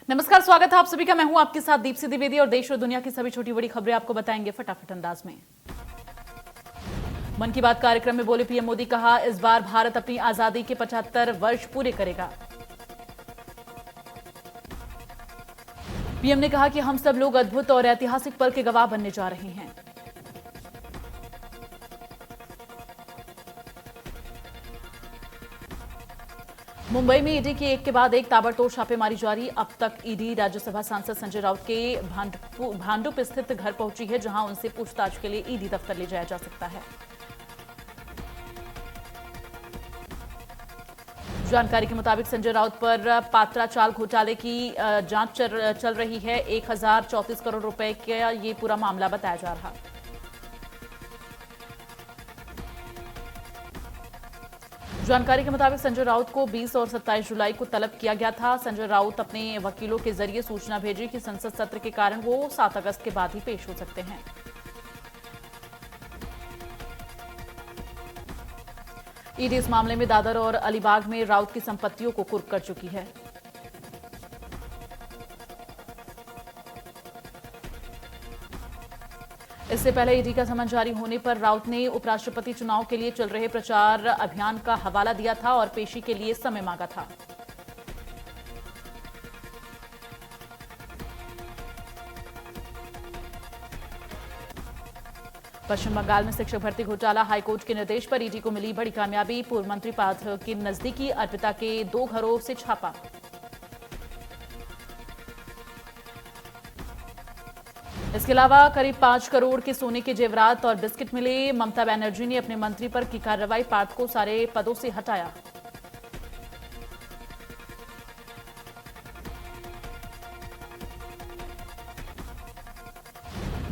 नमस्कार, स्वागत है आप सभी का। मैं हूं आपके साथ दीप्ति द्विवेदी और देश और दुनिया की सभी छोटी बड़ी खबरें आपको बताएंगे फटाफट अंदाज में। मन की बात कार्यक्रम में बोले पीएम मोदी, कहा इस बार भारत अपनी आजादी के 75 वर्ष पूरे करेगा। पीएम ने कहा कि हम सब लोग अद्भुत और ऐतिहासिक पल के गवाह बनने जा रहे हैं। मुंबई में ईडी की एक के बाद एक ताबड़तोड़ छापेमारी जारी। अब तक ईडी राज्यसभा सांसद संजय राउत के भांडुप स्थित घर पहुंची है, जहां उनसे पूछताछ के लिए ईडी दफ्तर ले जाया जा सकता है। जानकारी के मुताबिक संजय राउत पर पात्रा चाल घोटाले की जांच चल रही है। 1034 करोड़ रुपए का ये पूरा मामला बताया जा रहा। जानकारी के मुताबिक संजय राउत को 20 और 27 जुलाई को तलब किया गया था। संजय राउत अपने वकीलों के जरिए सूचना भेजी कि संसद सत्र के कारण वो 7 अगस्त के बाद ही पेश हो सकते हैं। ईडी इस मामले में दादर और अलीबाग में राउत की संपत्तियों को कुर्क कर चुकी है। इससे पहले ईडी का समन जारी होने पर राउत ने उपराष्ट्रपति चुनाव के लिए चल रहे प्रचार अभियान का हवाला दिया था और पेशी के लिए समय मांगा था। पश्चिम बंगाल में शिक्षक भर्ती घोटाला, हाईकोर्ट के निर्देश पर ईडी को मिली बड़ी कामयाबी। पूर्व मंत्री पार्थ के नजदीकी अर्पिता के 2 घरों से छापा। इसके अलावा करीब 5 करोड़ के सोने के जेवरात और बिस्किट मिले। ममता बनर्जी ने अपने मंत्री पर की कार्रवाई, पार्थ को सारे पदों से हटाया।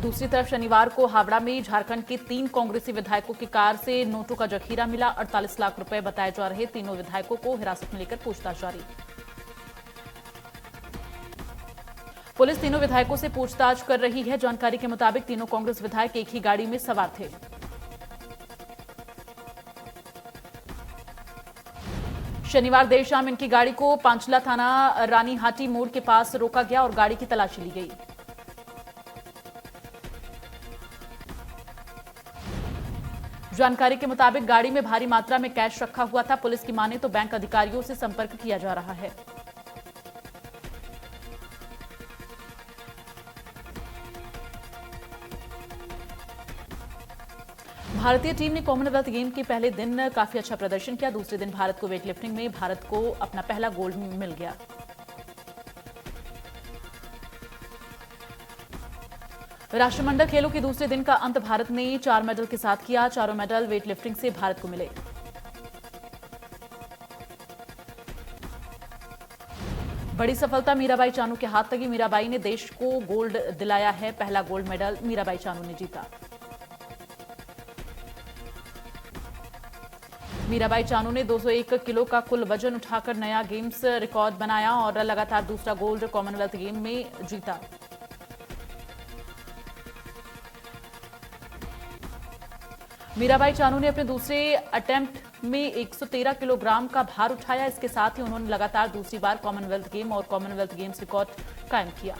दूसरी तरफ शनिवार को हावड़ा में झारखंड के 3 कांग्रेसी विधायकों की कार से नोटों का जखीरा मिला। 48 लाख रुपए बताए जा रहे तीनों विधायकों को हिरासत में लेकर पूछताछ जारी। पुलिस तीनों विधायकों से पूछताछ कर रही है। जानकारी के मुताबिक तीनों कांग्रेस विधायक एक ही गाड़ी में सवार थे। शनिवार देर शाम इनकी गाड़ी को पांचला थाना रानीहाटी मोड़ के पास रोका गया और गाड़ी की तलाशी ली गई। जानकारी के मुताबिक गाड़ी में भारी मात्रा में कैश रखा हुआ था। पुलिस की माने तो बैंक अधिकारियों से संपर्क किया जा रहा है। भारतीय टीम ने कॉमनवेल्थ गेम के पहले दिन काफी अच्छा प्रदर्शन किया। दूसरे दिन भारत को वेट लिफ्टिंग में भारत को अपना पहला गोल्ड मिल गया। राष्ट्रमंडल खेलों के दूसरे दिन का अंत भारत ने 4 मेडल के साथ किया। चारों मेडल वेट लिफ्टिंग से भारत को मिले। बड़ी सफलता मीराबाई चानू के हाथ लगी। मीराबाई ने देश को गोल्ड दिलाया है। पहला गोल्ड मेडल मीराबाई चानू ने जीता। मीराबाई चानू ने 201 किलो का कुल वजन उठाकर नया गेम्स रिकॉर्ड बनाया और लगातार दूसरा गोल्ड कॉमनवेल्थ गेम में जीता। मीराबाई चानू ने अपने दूसरे अटेम्प्ट में 113 किलोग्राम का भार उठाया। इसके साथ ही उन्होंने लगातार दूसरी बार कॉमनवेल्थ गेम और कॉमनवेल्थ गेम्स रिकॉर्ड कायम किया।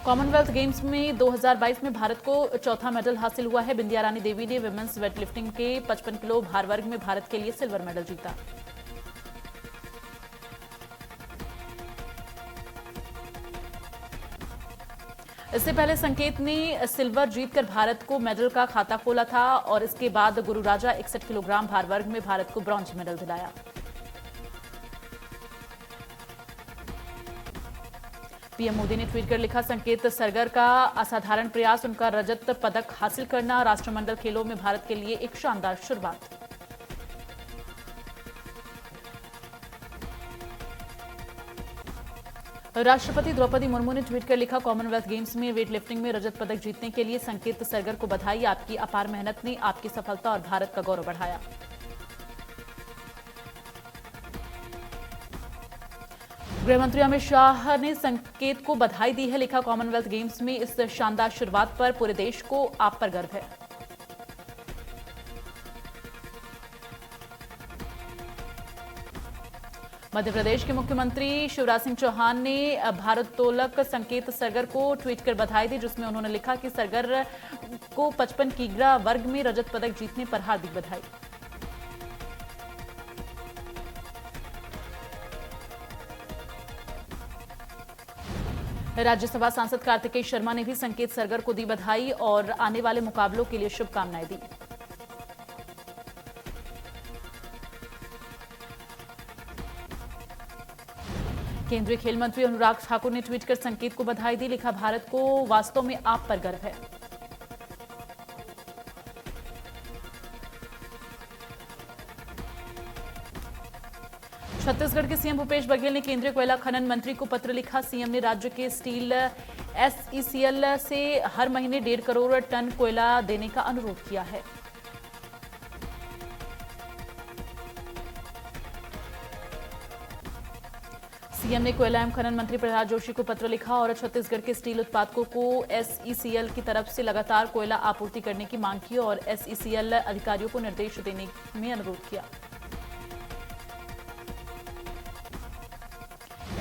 कॉमनवेल्थ गेम्स में 2022 में भारत को चौथा मेडल हासिल हुआ है। बिंदिया रानी देवी ने विमेंस वेटलिफ्टिंग के 55 किलो भार वर्ग में भारत के लिए सिल्वर मेडल जीता। इससे पहले संकेत ने सिल्वर जीतकर भारत को मेडल का खाता खोला था और इसके बाद गुरुराजा 61 किलोग्राम भार वर्ग में भारत को ब्रॉन्ज मेडल दिलाया। पीएम मोदी ने ट्वीट कर लिखा, संकेत सरगर का असाधारण प्रयास, उनका रजत पदक हासिल करना राष्ट्रमंडल खेलों में भारत के लिए एक शानदार शुरुआत। राष्ट्रपति द्रौपदी मुर्मू ने ट्वीट कर लिखा, कॉमनवेल्थ गेम्स में वेट लिफ्टिंग में रजत पदक जीतने के लिए संकेत सरगर को बधाई। आपकी अपार मेहनत ने आपकी सफलता और भारत का गौरव बढ़ाया। गृहमंत्री अमित शाह ने संकेत को बधाई दी है। लिखा, कॉमनवेल्थ गेम्स में इस शानदार शुरुआत पर पूरे देश को आप पर गर्व है। मध्य प्रदेश के मुख्यमंत्री शिवराज सिंह चौहान ने भारोत्तोलक संकेत सरगर को ट्वीट कर बधाई दी, जिसमें उन्होंने लिखा कि सरगर को 55 किग्रा वर्ग में रजत पदक जीतने पर हार्दिक बधाई। राज्यसभा सांसद कार्तिकेय शर्मा ने भी संकेत सरगर को दी बधाई और आने वाले मुकाबलों के लिए शुभकामनाएं दी। केंद्रीय खेल मंत्री अनुराग ठाकुर ने ट्वीट कर संकेत को बधाई दी, लिखा भारत को वास्तव में आप पर गर्व है। छत्तीसगढ़ के सीएम भूपेश बघेल ने केंद्रीय कोयला खनन मंत्री को पत्र लिखा। सीएम ने राज्य के स्टील एसईसीएल से हर महीने 1.5 करोड़ टन कोयला देने का अनुरोध किया है। सीएम ने कोयला एवं खनन मंत्री प्रहलाद जोशी को पत्र लिखा और छत्तीसगढ़ के स्टील उत्पादकों को एसईसीएल की तरफ से लगातार कोयला आपूर्ति करने की मांग की और एसईसीएल अधिकारियों को निर्देश देने में अनुरोध किया।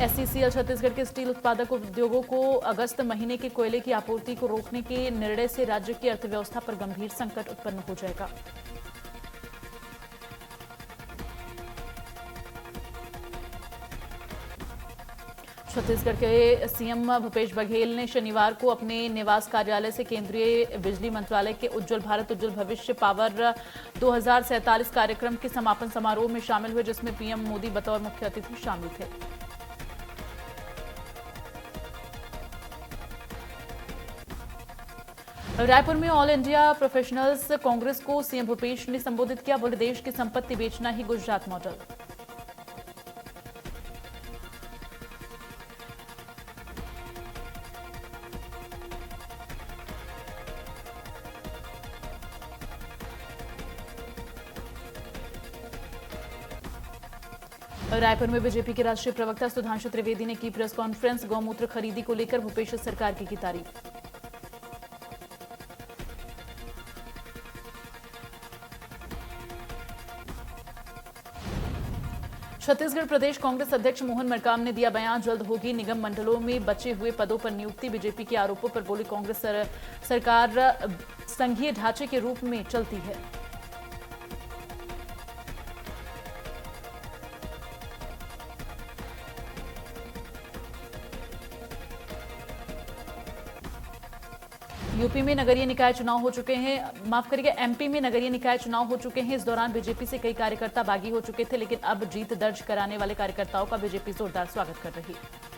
एसईसीएल छत्तीसगढ़ के स्टील उत्पादक उद्योगों को अगस्त महीने के कोयले की आपूर्ति को रोकने के निर्णय से राज्य की अर्थव्यवस्था पर गंभीर संकट उत्पन्न हो जाएगा। छत्तीसगढ़ के सीएम भूपेश बघेल ने शनिवार को अपने निवास कार्यालय से केंद्रीय बिजली मंत्रालय के उज्जवल भारत उज्जवल भविष्य पावर 2047 कार्यक्रम के समापन समारोह में शामिल हुए, जिसमें पीएम मोदी बतौर मुख्य अतिथि शामिल थे। रायपुर में ऑल इंडिया प्रोफेशनल्स कांग्रेस को सीएम भूपेश ने संबोधित किया। बोले, देश की संपत्ति बेचना ही गुजरात मॉडल। रायपुर में बीजेपी के राष्ट्रीय प्रवक्ता सुधांशु त्रिवेदी ने की प्रेस कॉन्फ्रेंस। गौमूत्र खरीदी को लेकर भूपेश सरकार की तारीफ। छत्तीसगढ़ प्रदेश कांग्रेस अध्यक्ष मोहन मरकाम ने दिया बयान, जल्द होगी निगम मंडलों में बचे हुए पदों पर नियुक्ति। बीजेपी के आरोपों पर बोली, कांग्रेस सरकार संघीय ढांचे के रूप में चलती है। यूपी में नगरीय निकाय चुनाव हो चुके हैं, माफ करिएगा, एमपी में नगरीय निकाय चुनाव हो चुके हैं। इस दौरान बीजेपी से कई कार्यकर्ता बागी हो चुके थे, लेकिन अब जीत दर्ज कराने वाले कार्यकर्ताओं का बीजेपी जोरदार स्वागत कर रही है।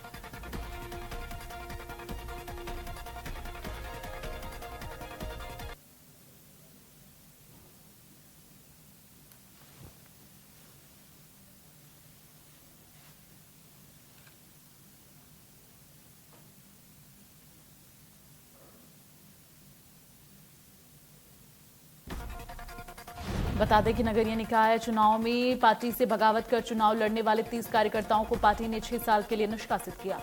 बता दें कि नगरीय निकाय चुनाव में पार्टी से बगावत कर चुनाव लड़ने वाले 30 कार्यकर्ताओं को पार्टी ने 6 साल के लिए निष्कासित किया।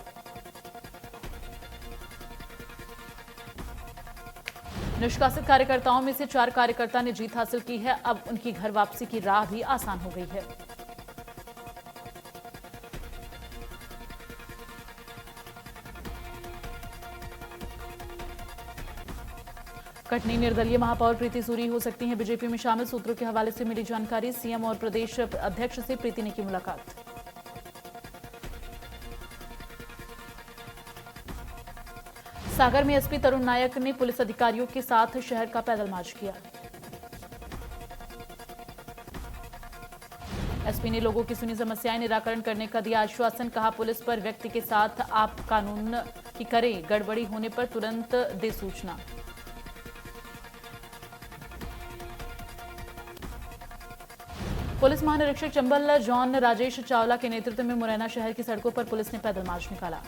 निष्कासित कार्यकर्ताओं में से 4 कार्यकर्ता ने जीत हासिल की है। अब उनकी घर वापसी की राह भी आसान हो गई है। कटनी निर्दलीय महापौर प्रीति सूरी हो सकती हैं बीजेपी में शामिल। सूत्रों के हवाले से मिली जानकारी। सीएम और प्रदेश अध्यक्ष से प्रीति ने की मुलाकात। सागर में एसपी तरुण नायक ने पुलिस अधिकारियों के साथ शहर का पैदल मार्च किया। एसपी ने लोगों की सुनी समस्याएं निराकरण करने का दिया आश्वासन। कहा, पुलिस पर व्यक्ति के साथ आप कानून की करें, गड़बड़ी होने पर तुरंत दे सूचना। पुलिस महानिरीक्षक चंबल जॉन राजेश चावला के नेतृत्व में मुरैना शहर की सड़कों पर पुलिस ने पैदल मार्च निकाला।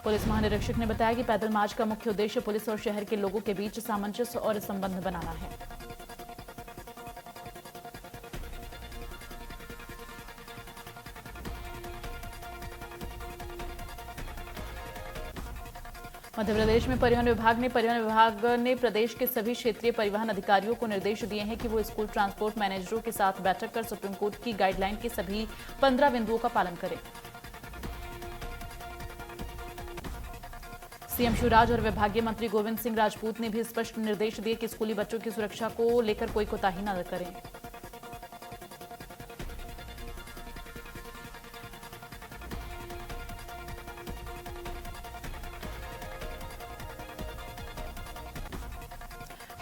पुलिस महानिरीक्षक ने बताया कि पैदल मार्च का मुख्य उद्देश्य पुलिस और शहर के लोगों के बीच सामंजस्य और संबंध बनाना है। मध्य प्रदेश में परिवहन विभाग ने प्रदेश के सभी क्षेत्रीय परिवहन अधिकारियों को निर्देश दिए हैं कि वो स्कूल ट्रांसपोर्ट मैनेजरों के साथ बैठक कर सुप्रीम कोर्ट की गाइडलाइन के सभी 15 बिंदुओं का पालन करें। सीएम शिवराज और विभागीय मंत्री गोविंद सिंह राजपूत ने भी स्पष्ट निर्देश दिए कि स्कूली बच्चों की सुरक्षा को लेकर कोई कोताही न करें।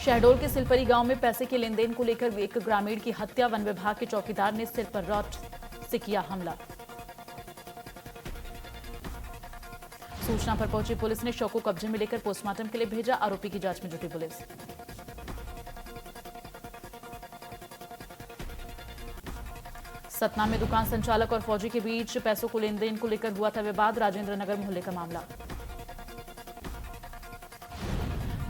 शहडोल के सिलपरी गांव में पैसे के लेन देन को लेकर एक ग्रामीण की हत्या, वन विभाग के चौकीदार ने सिर पर रॉड से किया हमला। सूचना पर पहुंची पुलिस ने शव को कब्जे में लेकर पोस्टमार्टम के लिए भेजा। आरोपी की जांच में जुटी पुलिस। सतना में दुकान संचालक और फौजी के बीच पैसों को लेन देन को लेकर हुआ था विवाद। राजेंद्र नगर मोहल्ले का मामला।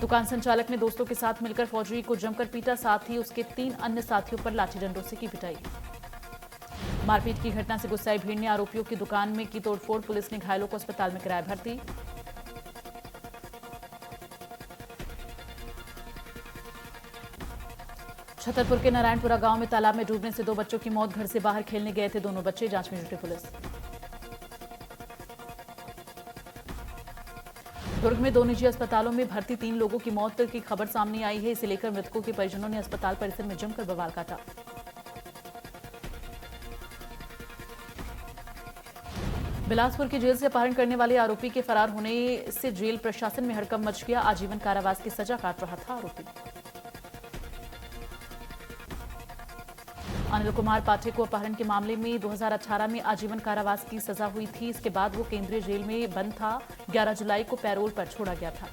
दुकान संचालक ने दोस्तों के साथ मिलकर फौजी को जमकर पीटा, साथ ही उसके 3 अन्य साथियों पर लाठी डंडों से की पिटाई। मारपीट की घटना से गुस्साई भीड़ ने आरोपियों की दुकान में की तोड़फोड़। पुलिस ने घायलों को अस्पताल में कराया भर्ती। छतरपुर के नारायणपुरा गांव में तालाब में डूबने से 2 बच्चों की मौत। घर से बाहर खेलने गए थे दोनों बच्चे। जांच में जुटी पुलिस। दुर्ग में 2 निजी अस्पतालों में भर्ती 3 लोगों की मौत की खबर सामने आई है। इसे लेकर मृतकों के परिजनों ने अस्पताल परिसर में जमकर बवाल काटा। बिलासपुर की जेल से अपहरण करने वाले आरोपी के फरार होने से जेल प्रशासन में हड़कंप मच गया। आजीवन कारावास की सजा काट रहा था आरोपी। अनिल कुमार पाठक को अपहरण के मामले में 2018 में आजीवन कारावास की सजा हुई थी। इसके बाद वो केंद्रीय जेल में बंद था। 11 जुलाई को पैरोल पर छोड़ा गया था।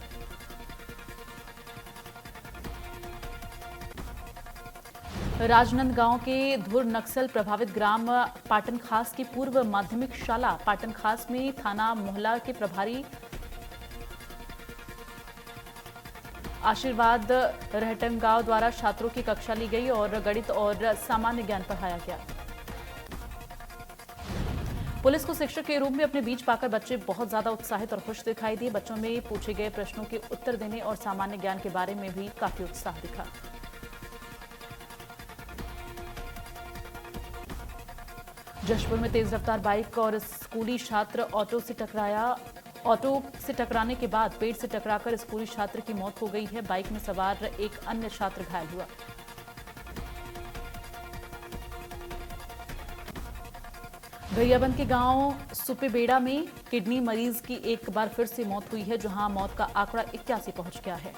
राजनंदगांव के धुर नक्सल प्रभावित ग्राम पाटन खास की पूर्व माध्यमिक शाला पाटन खास में थाना मोहल्ला के प्रभारी आशीर्वाद रहटंगांव द्वारा छात्रों की कक्षा ली गई और गणित और सामान्य ज्ञान पढ़ाया गया। पुलिस को शिक्षक के रूप में अपने बीच पाकर बच्चे बहुत ज्यादा उत्साहित और खुश दिखाई दिए। बच्चों में पूछे गए प्रश्नों के उत्तर देने और सामान्य ज्ञान के बारे में भी काफी उत्साह दिखा। जशपुर में तेज रफ्तार बाइक और स्कूली छात्र ऑटो से टकराने के बाद पेड़ से टकराकर स्कूली छात्र की मौत हो गई है। बाइक में सवार एक अन्य छात्र घायल हुआ। गरियाबंद के गांव सुपेबेड़ा में किडनी मरीज की एक बार फिर से मौत हुई है, जहां मौत का आंकड़ा 81 पहुंच गया है।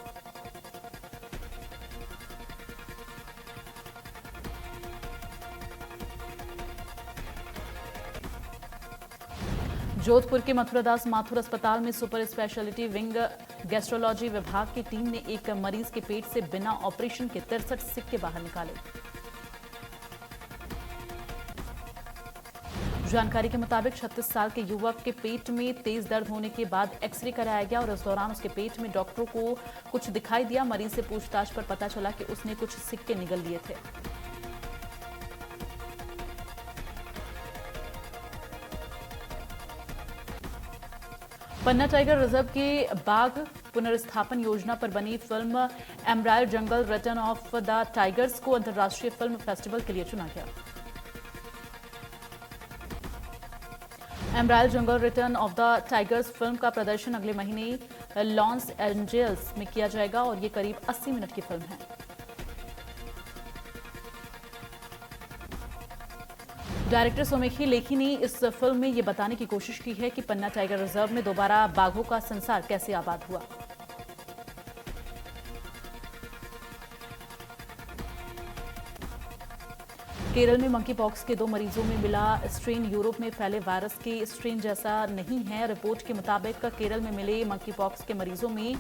जोधपुर के मथुरादास माथुर अस्पताल में सुपर स्पेशलिटी विंग गैस्ट्रोलॉजी विभाग की टीम ने एक मरीज के पेट से बिना ऑपरेशन के 63 सिक्के बाहर निकाले। जानकारी के मुताबिक 36 साल के युवक के पेट में तेज दर्द होने के बाद एक्सरे कराया गया और इस दौरान उसके पेट में डॉक्टरों को कुछ दिखाई दिया। मरीज से पूछताछ पर पता चला कि उसने कुछ सिक्के निगल लिए थे। पन्ना टाइगर रिजर्व के बाघ पुनर्स्थापन योजना पर बनी film Embraer jungle return of the tigers को अंतर्राष्ट्रीय फिल्म फेस्टिवल के लिए चुना गया। Embraer jungle return of the tigers film का प्रदर्शन अगले महीने लॉस एंजेल्स में किया जाएगा और ये करीब 80 मिनट की फिल्म है। डायरेक्टर सोमेखी लेखी ने इस फिल्म में ये बताने की कोशिश की है कि पन्ना टाइगर रिजर्व में दोबारा बाघों का संसार कैसे आबाद हुआ। केरल में मंकी पॉक्स के 2 मरीजों में मिला स्ट्रेन यूरोप में फैले वायरस के स्ट्रेन जैसा नहीं है। रिपोर्ट के मुताबिक केरल में मिले मंकी पॉक्स के मरीजों में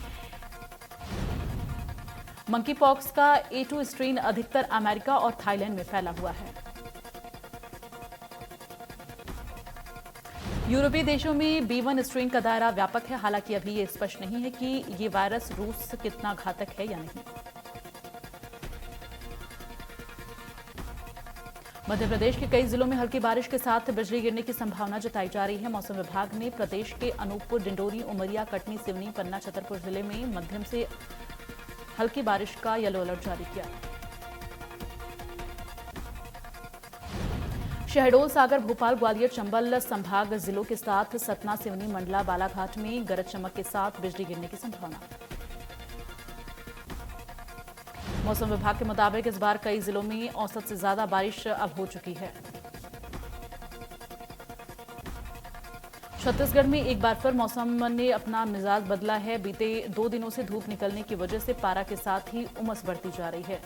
मंकी पॉक्स का A2 स्ट्रेन अधिकतर अमेरिका और थाईलैंड में फैला हुआ है। यूरोपीय देशों में B1 स्ट्रेन का दायरा व्यापक है। हालांकि अभी ये स्पष्ट नहीं है कि ये वायरस रूस कितना घातक है या नहीं। मध्य प्रदेश के कई जिलों में हल्की बारिश के साथ बिजली गिरने की संभावना जताई जा रही है। मौसम विभाग ने प्रदेश के अनूपपुर, डिंडोरी, उमरिया, कटनी, सिवनी, पन्ना, छतरपुर जिले में मध्यम से हल्की बारिश का येलो अलर्ट जारी किया। शहडोल, सागर, भोपाल, ग्वालियर, चंबल संभाग जिलों के साथ सतना, सिवनी, मंडला, बालाघाट में गरज चमक के साथ बिजली गिरने की संभावना। मौसम विभाग के मुताबिक इस बार कई जिलों में औसत से ज्यादा बारिश अब हो चुकी है। छत्तीसगढ़ में एक बार फिर मौसम ने अपना मिजाज बदला है। बीते 2 दिनों से धूप निकलने की वजह से पारा के साथ ही उमस बढ़ती जा रही है।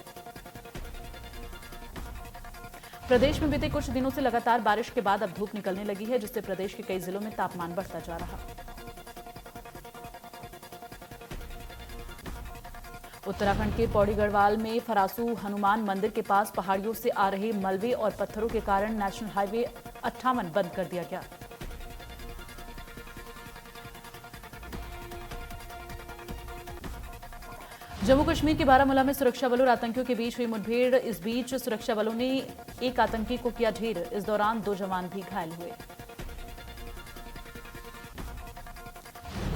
प्रदेश में बीते कुछ दिनों से लगातार बारिश के बाद अब धूप निकलने लगी है, जिससे प्रदेश के कई जिलों में तापमान बढ़ता जा रहा है। उत्तराखंड के पौड़ी गढ़वाल में फरासू हनुमान मंदिर के पास पहाड़ियों से आ रहे मलबे और पत्थरों के कारण नेशनल हाईवे 58 बंद कर दिया गया। जम्मू कश्मीर के बारामूला में सुरक्षा बलों और आतंकियों के बीच हुई मुठभेड़। इस बीच सुरक्षा बलों ने एक आतंकी को किया ढेर। इस दौरान 2 जवान भी घायल हुए।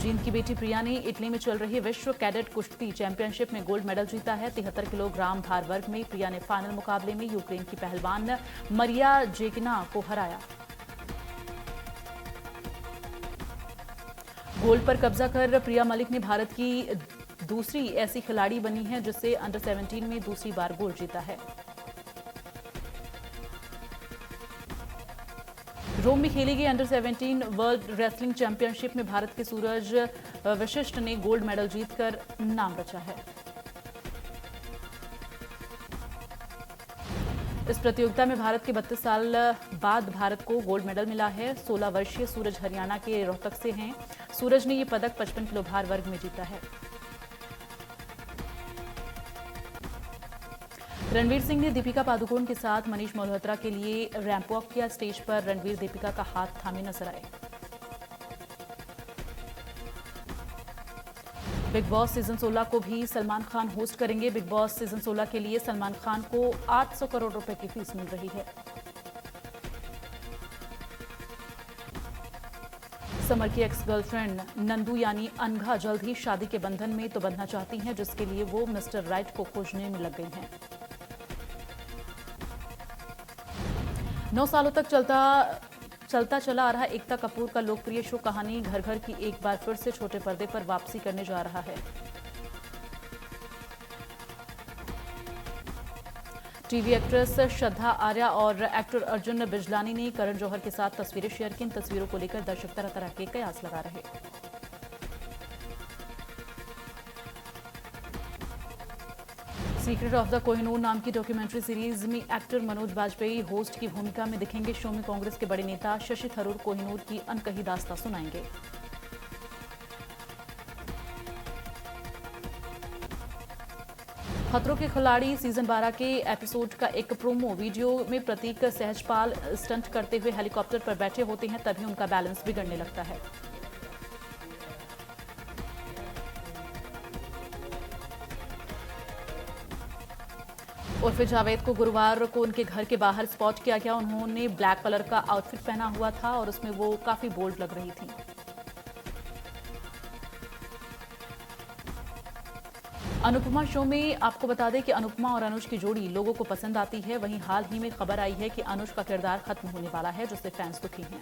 जींद की बेटी प्रिया ने इटली में चल रही विश्व कैडेट कुश्ती चैंपियनशिप में गोल्ड मेडल जीता है। 73 किलोग्राम भार वर्ग में प्रिया ने फाइनल मुकाबले में यूक्रेन की पहलवान मरिया जेकिना को हराया। गोल्ड पर कब्जा कर प्रिया मलिक ने भारत की दूसरी ऐसी खिलाड़ी बनी है जिससे अंडर 17 में दूसरी बार गोल्ड जीता है। रोम में खेली गई अंडर 17 वर्ल्ड रेसलिंग चैंपियनशिप में भारत के सूरज वशिष्ठ ने गोल्ड मेडल जीतकर नाम रचा है। इस प्रतियोगिता में भारत के 32 साल बाद भारत को गोल्ड मेडल मिला है। 16 वर्षीय सूरज हरियाणा के रोहतक से हैं। सूरज ने ये पदक 55 किलो भार वर्ग में जीता है। रणवीर सिंह ने दीपिका पादुकोण के साथ मनीष मल्होत्रा के लिए रैंप वॉक किया। स्टेज पर रणवीर दीपिका का हाथ थामे नजर आए। बिग बॉस सीजन 16 को भी सलमान खान होस्ट करेंगे। बिग बॉस सीजन 16 के लिए सलमान खान को 800 करोड़ रुपए की फीस मिल रही है। समर की एक्स गर्लफ्रेंड नंदू यानी अनघा जल्द ही शादी के बंधन में तो बंधना चाहती हैं, जिसके लिए वो मिस्टर राइट को खोजने में लग गई हैं। 9 सालों तक चलता चला आ रहा एकता कपूर का लोकप्रिय शो कहानी घर घर की एक बार फिर से छोटे पर्दे पर वापसी करने जा रहा है। टीवी एक्ट्रेस श्रद्धा आर्या और एक्टर अर्जुन बिजलानी ने करण जौहर के साथ तस्वीरें शेयर की। इन तस्वीरों को लेकर दर्शक तरह तरह के कयास लगा रहे। सीक्रेट ऑफ द कोहिनूर नाम की डॉक्यूमेंट्री सीरीज में एक्टर मनोज बाजपेयी होस्ट की भूमिका में दिखेंगे। शो में कांग्रेस के बड़े नेता शशि थरूर कोहिनूर की अनकही दास्तां सुनाएंगे। खतरों के खिलाड़ी सीजन 12 के एपिसोड का एक प्रोमो वीडियो में प्रतीक सहजपाल स्टंट करते हुए हेलीकॉप्टर पर बैठे होते हैं, तभी उनका बैलेंस बिगड़ने लगता है। उर्फे जावेद को गुरुवार को उनके घर के बाहर स्पॉट किया गया। उन्होंने ब्लैक कलर का आउटफिट पहना हुआ था और उसमें वो काफी बोल्ड लग रही थी। अनुपमा शो में आपको बता दें कि अनुपमा और अनुज की जोड़ी लोगों को पसंद आती है। वहीं हाल ही में खबर आई है कि अनुज का किरदार खत्म होने वाला है, जिससे फैंस दुखी हैं।